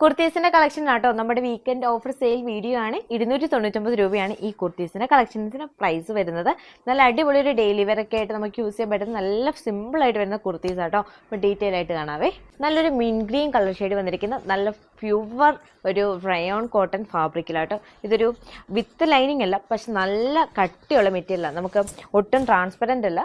കുർത്തീസിന്റെ collection ആട്ടോ നമ്മുടെ weekend offer sale video ആണ്. 299 രൂപയാണ് ഈ കുർത്തീസിന്റെ കളക്ഷൻസിന് പ്രൈസ് വരുന്നത്. നല്ല അടിപൊളി ഒരു ഡെയിലി വെയർ ഒക്കെ ആയിട്ട് നമുക്ക് യൂസ് ചെയ്യാൻ പറ്റുന്ന നല്ല സിമ്പിൾ ആയിട്ട് വരുന്ന കുർത്തീസ് ആട്ടോ. അപ്പോൾ ഡീറ്റെയിൽ ആയിട്ട് കാണാവേ. നല്ലൊരു മിൻ ഗ്രീൻ കളർ ഷെയ്ഡ് വന്നിരിക്കുന്ന നല്ല പ്യുവർ ഒരു റയോൺ കോട്ടൺ ഫാബ്രിക്കിലാട്ടോ. ഇതൊരു വിത്ത് ലൈനിങ് അല്ല, പക്ഷെ നല്ല കട്ടിയുള്ള മെറ്റീരിയലാണ്. നമുക്ക് ഒട്ടും ട്രാൻസ്പെറൻ്റ് അല്ല.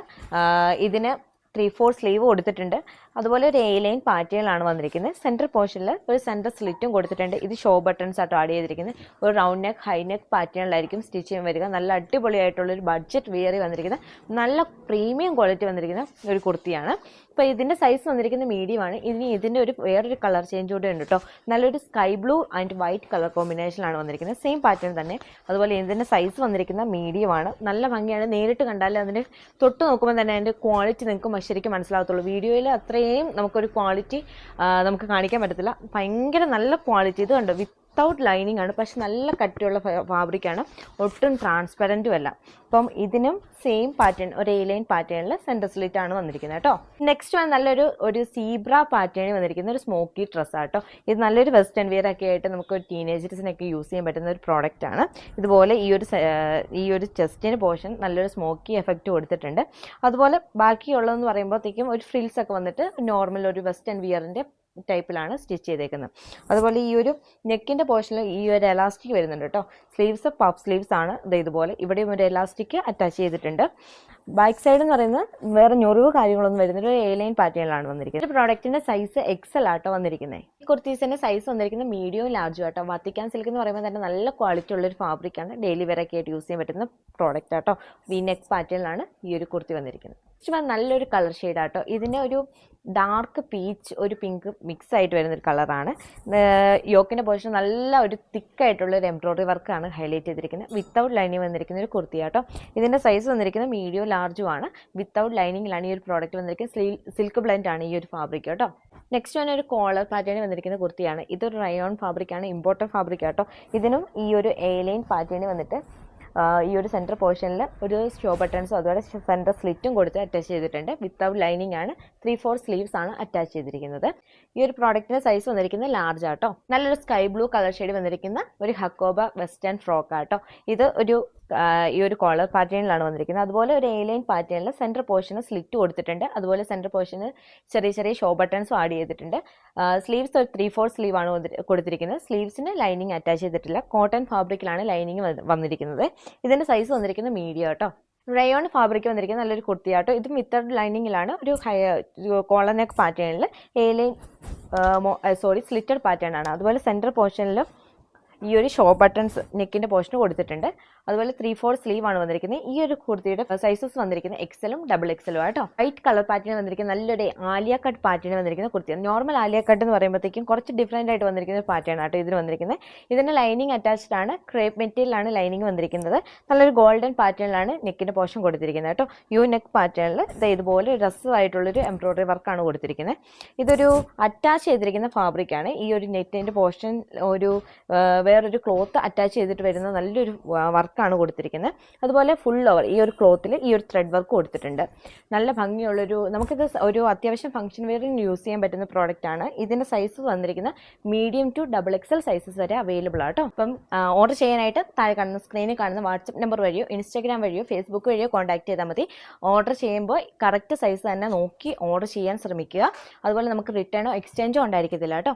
ഇതിന് 3/4 സ്ലീവ് കൊടുത്തിട്ടുണ്ട്. അതുപോലെ ഒരു A-ലൈൻ പാറ്റേണിലാണ് വന്നിരിക്കുന്നത്. സെൻറ്റർ പോർഷനിൽ ഒരു സെൻറ്റർ സ്ലിറ്റും കൊടുത്തിട്ടുണ്ട്. ഇത് ഷോ ബട്ടൺസ് ആട്ടോ ആഡ് ചെയ്തിരിക്കുന്നത്. ഒരു റൗണ്ട് നെക്ക് ഹൈ നെക്ക് പാറ്റേണിലായിരിക്കും സ്റ്റിച്ച് ചെയ്യാൻ വരിക. നല്ല അടിപൊളിയായിട്ടുള്ളൊരു ബഡ്ജറ്റ് വിയറി വന്നിരിക്കുന്ന നല്ല പ്രീമിയം ക്വാളിറ്റി വന്നിരിക്കുന്ന ഒരു കുർത്തിയാണ്. ഇപ്പോൾ ഇതിൻ്റെ സൈസ് വന്നിരിക്കുന്ന മീഡിയമാണ്. ഇനി ഇതിൻ്റെ വേറൊരു കളർ ചേഞ്ച് കൂടെ ഉണ്ട് കേട്ടോ. നല്ലൊരു sky blue and white colour കോമ്പിനേഷനിലാണ് വന്നിരിക്കുന്നത്. സെയിം പാറ്റേൺ തന്നെ. അതുപോലെ ഇതിൻ്റെ സൈസ് വന്നിരിക്കുന്ന മീഡിയമാണ്. നല്ല ഭംഗിയാണ്. നേരിട്ട് കണ്ടാൽ അതിൻ്റെ തൊട്ട് നോക്കുമ്പോൾ തന്നെ അതിൻ്റെ ക്വാളിറ്റി നിങ്ങൾക്ക് ശരിക്കും മനസ്സിലാകത്തുള്ളൂ. വീഡിയോയിൽ അത്രയും നമുക്കൊരു ക്വാളിറ്റി നമുക്ക് കാണിക്കാൻ പറ്റത്തില്ല. ഭയങ്കര നല്ല ക്വാളിറ്റി. ഇത് കണ്ടോ, വിത്തൗട്ട് ലൈനിങ് ആണ്, പക്ഷെ നല്ല കട്ടിയുള്ള ഫാബ്രിക്കാണ്. ഒട്ടും ട്രാൻസ്പെറൻറ്റും അല്ല. അപ്പം ഇതിനും സെയിം പാറ്റേൺ ഒരു A-ലൈൻ പാറ്റേണിൽ സെൻറ്റർ സ്ലിറ്റ് ആണ് വന്നിരിക്കുന്നത് കേട്ടോ. നെക്സ്റ്റ് വൺ നല്ലൊരു സീബ്ര പാറ്റേണിൽ വന്നിരിക്കുന്ന ഒരു സ്മോക്കി ഡ്രസ്സാണ് കേട്ടോ. ഇത് നല്ലൊരു വെസ്റ്റേൺ വെയർ ഒക്കെ ആയിട്ട് നമുക്ക് ഒരു ടീനേജേഴ്സിനൊക്കെ യൂസ് ചെയ്യാൻ പറ്റുന്ന ഒരു പ്രോഡക്റ്റ് ആണ്. ഇതുപോലെ ഈ ഒരു ചെസ്റ്റിന് പോർഷൻ നല്ലൊരു സ്മോക്കി എഫക്റ്റ് കൊടുത്തിട്ടുണ്ട്. അതുപോലെ ബാക്കിയുള്ളതെന്ന് പറയുമ്പോഴത്തേക്കും ഒരു ഫ്രിൽസ് ഒക്കെ വന്നിട്ട് നോർമൽ ഒരു വെസ്റ്റേൺ വിയറിൻ്റെ ടൈപ്പിലാണ് സ്റ്റിച്ച് ചെയ്തേക്കുന്നത്. അതുപോലെ ഈ ഒരു നെക്കിൻ്റെ പോർഷനിൽ ഈ ഒരു എലാസ്റ്റിക് വരുന്നുണ്ട് കേട്ടോ. സ്ലീവ്സ് പഫ് സ്ലീവ്സ് ആണ്. ഇതുപോലെ ഇവിടെയും ഒരു എലാസ്റ്റിക് അറ്റാച്ച് ചെയ്തിട്ടുണ്ട്. ബാക്ക് സൈഡ് എന്ന് പറയുന്നത് വേറെ ഞൊറിവ് കാര്യങ്ങളൊന്നും വരുന്നില്ല. ഒരു A-ലൈൻ പാറ്റേണിലാണ് വന്നിരിക്കുന്നത്. ഒരു പ്രോഡക്റ്റിന്റെ സൈസ് XL ആട്ടോ വന്നിരിക്കുന്നത്. ഈ കുർത്തീസിന്റെ സൈസ് വന്നിരിക്കുന്നത് മീഡിയവും ലാർജും ആട്ടോ. വത്തിക്കാൻ സിൽക്ക് എന്ന് പറയുമ്പോൾ തന്നെ നല്ല ക്വാളിറ്റി ഉള്ളൊരു ഫാബ്രിക്കാണ്. ഡെയിലി വെയർ ഒക്കെ ആയിട്ട് യൂസ് ചെയ്യാൻ പറ്റുന്ന പ്രോഡക്റ്റ് ആട്ടോ. വി നെക്ക് പാറ്റേണിലാണ് ഈ ഒരു കുർത്തി വന്നിരിക്കുന്നത്. നല്ലൊരു കളർ ഷെയ്ഡ് ആട്ടോ. ഇതിന് ഒരു ഡാർക്ക് പീച്ച് ഒരു പിങ്ക് മിക്സ് ആയിട്ട് വരുന്നൊരു കളറാണ്. യോക്കിൻ്റെ പോർഷൻ നല്ല ഒരു തിക്കായിട്ടുള്ള ഒരു എംബ്രോയ്ഡറി വർക്കാണ് ഹൈലൈറ്റ് ചെയ്തിരിക്കുന്നത്. വിത്തൗട്ട് ലൈനിങ് വന്നിരിക്കുന്ന ഒരു കുർത്തി ആട്ടോ. ഇതിൻ്റെ സൈസ് വന്നിരിക്കുന്നത് മീഡിയം ലാർജും ആണ്. വിത്തൗട്ട് ലൈനിങ്ങിലാണ് ഈ ഒരു പ്രോഡക്റ്റ് വന്നിരിക്കുന്നത്. സിൽക്ക് ബ്ലെൻഡ് ആണ് ഈ ഒരു ഫാബ്രിക് കേട്ടോ. നെക്സ്റ്റ് വന്ന ഒരു കോളർ പാറ്റേണിൽ വന്നിരിക്കുന്ന കുർത്തിയാണ്. ഇതൊരു റയോൺ ഫാബ്രിക്കാണ്, ഇമ്പോർട്ടൻറ്റ് ഫാബ്രിക് ആട്ടോ. ഇതിനും ഈ ഒരു A-ലൈൻ പാറ്റേണിൽ വന്നിട്ട് ഈ ഒരു സെൻറ്റർ പോർഷനിൽ ഒരു ഷോ ബട്ടൺസും അതുപോലെ സെൻറ്റർ സ്ലിറ്റും കൊടുത്ത് അറ്റാച്ച് ചെയ്തിട്ടുണ്ട്. വിത്തൗട്ട് ലൈനിങ് ആണ്. 3/4 സ്ലീവ്സ് ആണ് അറ്റാച്ച് ചെയ്തിരിക്കുന്നത്. ഈ ഒരു പ്രോഡക്റ്റിൻ്റെ സൈസ് വന്നിരിക്കുന്നത് ലാർജ് ആട്ടോ. നല്ലൊരു സ്കൈ ബ്ലൂ കളർ ഷെയ്ഡ് വന്നിരിക്കുന്ന ഒരു ഹക്കോബ വെസ്റ്റേൺ ഫ്രോക്ക് ആട്ടോ. ഇത് ഈ ഒരു കോളർ പാറ്റേണിലാണ് വന്നിരിക്കുന്നത്. അതുപോലെ ഒരു A-ലൈൻ പാറ്റേണിൽ സെൻറ്റർ പോർഷന് സ്ലിറ്റ് കൊടുത്തിട്ടുണ്ട്. അതുപോലെ സെൻറ്റർ പോർഷന് ചെറിയ ഷോ ബട്ടൺസും ആഡ് ചെയ്തിട്ടുണ്ട്. സ്ലീവ്സ് ഒരു 3/4 സ്ലീവ് ആണ് കൊടുത്തിരിക്കുന്നത്. സ്ലീവ്സിന് ലൈനിങ് അറ്റാച്ച് ചെയ്തിട്ടില്ല. കോട്ടൺ ഫാബ്രിക്കിലാണ് ലൈനിങ് വന്നിരിക്കുന്നത്. ഇതിൻ്റെ സൈസ് വന്നിരിക്കുന്നത് മീഡിയം കേട്ടോ. റയോൺ ഫാബ്രിക് വന്നിരിക്കുന്ന നല്ലൊരു കുർത്തിയാട്ടോ. ഇത് വിത്തൗട്ട് ലൈനിങ്ങിലാണ്. ഒരു കോളർ നെക്ക് പാറ്റേണിൽ A-ലൈൻ സ്ലിറ്റഡ് പാറ്റേൺ ആണ്. അതുപോലെ സെൻറ്റർ പോർഷനിൽ ഈ ഒരു ഷോ ബട്ടൺസ് നെക്കിൻ്റെ പോർഷന് കൊടുത്തിട്ടുണ്ട്. അതുപോലെ 3/4 സ്ലീവ് ആണ് വന്നിരിക്കുന്നത്. ഈ ഒരു കുർത്തിയുടെ സൈസസ് വന്നിരിക്കുന്നത് XL-ഉം XXL ആട്ടോ. വൈറ്റ് കളർ പാറ്റേൺ വന്നിരിക്കുന്ന നല്ലൊരു ആലിയ കട്ട് പാറ്റേൺ വന്നിരിക്കുന്ന കുർത്തിയാണ്. നോർമൽ ആലിയ കട്ട് എന്ന് പറയുമ്പോഴത്തേക്കും കുറച്ച് ഡിഫറൻ്റ് ആയിട്ട് വന്നിരിക്കുന്ന ഒരു പാറ്റേൺ ആട്ടോ ഇതിന് വന്നിരിക്കുന്നത്. ഇതിന് ലൈനിങ് അറ്റാച്ച്ഡ് ആണ്. ക്രേപ്പ് മെറ്റീരിയലാണ് ലൈനിങ് വന്നിരിക്കുന്നത്. നല്ലൊരു ഗോൾഡൻ പാറ്റേണിലാണ് നെക്കിൻ്റെ പോർഷൻ കൊടുത്തിരിക്കുന്നത് കേട്ടോ. യു നെക്ക് പാറ്റേണിൽ ഇതുപോലെ രസമായിട്ടുള്ളൊരു എംബ്രോയ്ഡറി വർക്കാണ് കൊടുത്തിരിക്കുന്നത്. ഇതൊരു അറ്റാച്ച് ചെയ്തിരിക്കുന്ന ഫാബ്രിക്കാണ്. ഈ ഒരു നെറ്റിൻ്റെ പോർഷൻ വേറൊരു ക്ലോത്ത് അറ്റാച്ച് ചെയ്തിട്ട് വരുന്ന നല്ലൊരു വർക്കാണ് കൊടുത്തിരിക്കുന്നത്. അതുപോലെ ഫുൾ ഓവർ ഈ ഒരു ക്ലോത്തിൽ ഈ ഒരു ത്രെഡ് വർക്ക് കൊടുത്തിട്ടുണ്ട്. നല്ല ഭംഗിയുള്ളൊരു നമുക്കിത് ഒരു അത്യാവശ്യം ഫംഗ്ഷൻ വെയറിന് യൂസ് ചെയ്യാൻ പറ്റുന്ന പ്രോഡക്റ്റ് ആണ്. ഇതിൻ്റെ സൈസ് വന്നിരിക്കുന്ന മീഡിയം ടു XXL സൈസസ് വരെ അവൈലബിൾ ആട്ടോ. അപ്പം ഓർഡർ ചെയ്യാനായിട്ട് താഴെ കാണുന്ന സ്ക്രീനിൽ കാണുന്ന വാട്സപ്പ് നമ്പർ വഴിയോ ഇൻസ്റ്റാഗ്രാം വഴിയോ ഫേസ്ബുക്ക് വഴിയോ കോൺടാക്ട് ചെയ്താൽ മതി. ഓർഡർ ചെയ്യുമ്പോൾ കറക്റ്റ് സൈസ് തന്നെ നോക്കി ഓർഡർ ചെയ്യാൻ ശ്രമിക്കുക. അതുപോലെ നമുക്ക് റിട്ടേണോ എക്സ്ചേഞ്ചോ ഉണ്ടായിരിക്കത്തില്ല കേട്ടോ.